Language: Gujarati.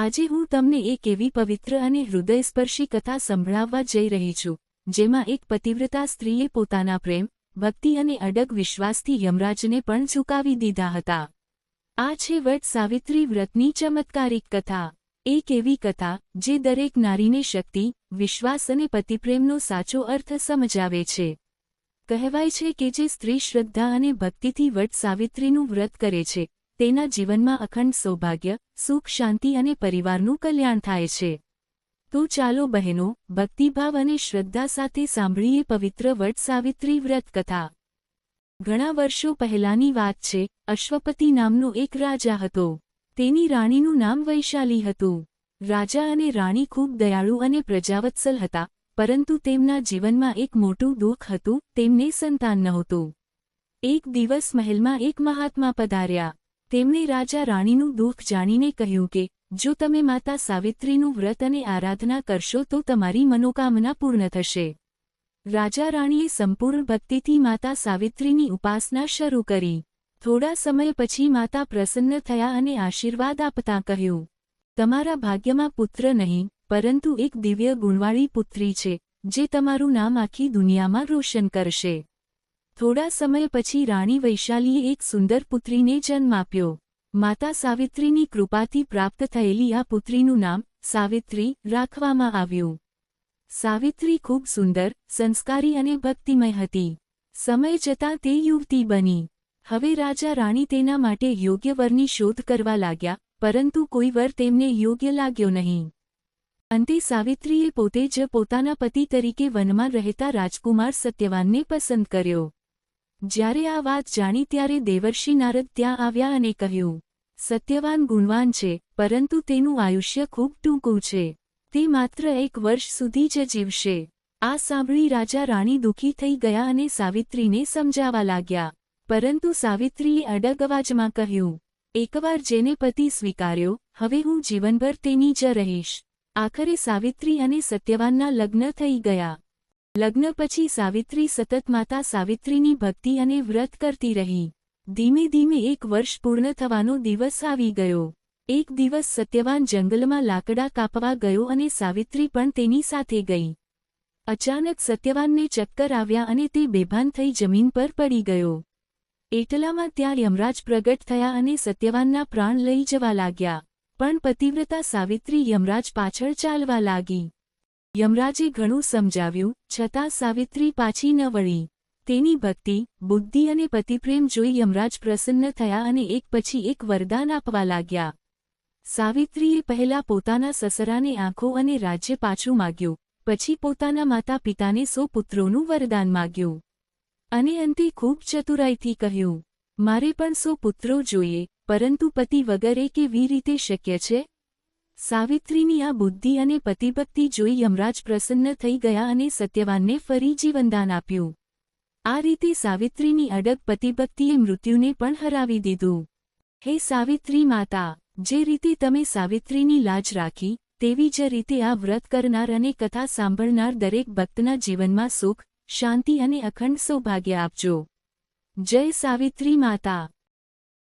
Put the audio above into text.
આજે હું તમને એક એવી પવિત્ર અને હૃદયસ્પર્શી કથા સંભળાવવા જઈ રહી છું, જેમાં એક પતિવ્રતા સ્ત્રીએ પોતાના પ્રેમ, ભક્તિ અને અડગ વિશ્વાસથી યમરાજને પણ ઝુકાવી દીધા હતા. આ છે વટ સાવિત્રી વ્રતની ચમત્કારિક કથા. એક એવી કથા જે દરેક નારીને શક્તિ, વિશ્વાસ અને પતિપ્રેમનો સાચો અર્થ સમજાવે છે. કહેવાય છે કે જે સ્ત્રી શ્રદ્ધા અને ભક્તિથી વટ સાવિત્રીનું વ્રત કરે છે, તેના જીવનમાં અખંડ સૌભાગ્ય, સુખ, શાંતિ અને પરિવારનું કલ્યાણ થાય છે. તો ચાલો બહેનો, ભક્તિભાવ અને શ્રદ્ધા સાથે સાંભળીએ પવિત્ર વટ સાવિત્રી વ્રત કથા. ઘણા વર્ષો પહેલાની વાત છે. અશ્વપતિ નામનો એક રાજા હતો. તેની રાણીનું નામ વૈશાલી હતું. રાજા અને રાણી ખૂબ દયાળુ અને પ્રજાવત્સલ હતા, પરંતુ તેમના જીવનમાં એક મોટું દુઃખ હતું. તેમને સંતાન નહોતું. એક દિવસ મહેલમાં એક મહાત્મા પધાર્યા. તેમણે રાજા રાણીનું દુઃખ જાણીને કહ્યું કે જો તમે માતા સાવિત્રીનું વ્રત અને આરાધના કરશો તો તમારી મનોકામના પૂર્ણ થશે. રાજા રાણીએ સંપૂર્ણ ભક્તિથી માતા સાવિત્રીની ઉપાસના શરૂ કરી. થોડા સમય પછી માતા પ્રસન્ન થયા અને આશીર્વાદ આપતા કહ્યું, તમારા ભાગ્યમાં પુત્ર નહીં, પરંતુ એક દિવ્ય ગુણવાળી પુત્રી છે, જે તમારું નામ આખી દુનિયામાં રોશન કરશે. થોડા સમય પછી રાણી વૈશાલીએ એક સુંદર પુત્રીને જન્મ આપ્યો. માતા સાવિત્રીની કૃપાથી પ્રાપ્ત થયેલી આ પુત્રીનું નામ સાવિત્રી રાખવામાં આવ્યું. સાવિત્રી ખૂબ સુંદર, સંસ્કારી અને ભક્તિમય હતી. સમય જતાં તે યુવતી બની. હવે રાજા રાણી તેના માટે યોગ્ય વરની શોધ કરવા લાગ્યા, પરંતુ કોઈ વર તેમને યોગ્ય લાગ્યો નહીં. અંતે સાવિત્રીએ પોતે જ પોતાના પતિ તરીકે વનમાં રહેતા રાજકુમાર સત્યવાનને પસંદ કર્યો. જ્યારે આ વાત જાણી ત્યારે દેવર્ષિ નારદ ત્યાં આવ્યા અને કહ્યું, સત્યવાન ગુણવાન છે, પરંતુ તેનું આયુષ્ય ખૂબ ટૂંકું છે. તે માત્ર 1 વર્ષ સુધી જ જીવશે. આ સાંભળી રાજા રાણી દુઃખી થઈ ગયા અને સાવિત્રીને સમજાવવા લાગ્યા. પરંતુ સાવિત્રીએ અડગ અવાજમાં કહ્યું, એકવાર જેને પતિ સ્વીકાર્યો, હવે હું જીવનભર તેની જ રહીશ. આખરે સાવિત્રી અને સત્યવાનના લગ્ન થઈ ગયા. લગ્ન પછી સાવિત્રી સતત માતા સાવિત્રીની ભક્તિ અને વ્રત કરતી રહી. ધીમે ધીમે 1 વર્ષ પૂર્ણ થવાનો દિવસ આવી ગયો. એક દિવસ સત્યવાન જંગલમાં લાકડા કાપવા ગયો અને સાવિત્રી પણ તેની સાથે ગઈ. અચાનક સત્યવાનને ચક્કર આવ્યા અને તે બેભાન થઈ જમીન પર પડી ગયો. એટલામાં ત્યાં યમરાજ પ્રગટ થયા અને સત્યવાનના પ્રાણ લઈ જવા લાગ્યા. પણ પતિવ્રતા સાવિત્રી યમરાજ પાછળ ચાલવા લાગી. યમરાજે ઘણું સમજાવ્યું, છતાં સાવિત્રી પાછી ન વળી. તેની ભક્તિ, બુદ્ધિ અને પતિપ્રેમ જોઈ યમરાજ પ્રસન્ન થયા અને એક પછી એક વરદાન આપવા લાગ્યા. સાવિત્રીએ પહેલા પોતાના સસરાને આંખો અને રાજ્ય પાછું માગ્યું, પછી પોતાના માતા પિતાને 100 પુત્રોનું વરદાન માગ્યું. અને અંતે ખૂબ ચતુરાઈથી કહ્યું, મારે પણ 100 પુત્રો જોઈએ, પરંતુ પતિ વગર એ કેવી રીતે શક્ય છે? સાવિત્રીની આ બુદ્ધિ અને પતિભક્તિ જોઈ યમરાજ પ્રસન્ન થઈ ગયા અને સત્યવાનને ફરી જીવનદાન આપ્યું. આ રીતે સાવિત્રીની અડગ પતિભક્તિએ મૃત્યુને પણ હરાવી દીધું. હે સાવિત્રી માતા, જે રીતે તમે સાવિત્રીની લાજ રાખી, તેવી જ રીતે આ વ્રત કરનાર અને કથા સાંભળનાર દરેક ભક્તના જીવનમાં સુખ, શાંતિ અને અખંડ સૌભાગ્ય આપજો. જય સાવિત્રી માતા.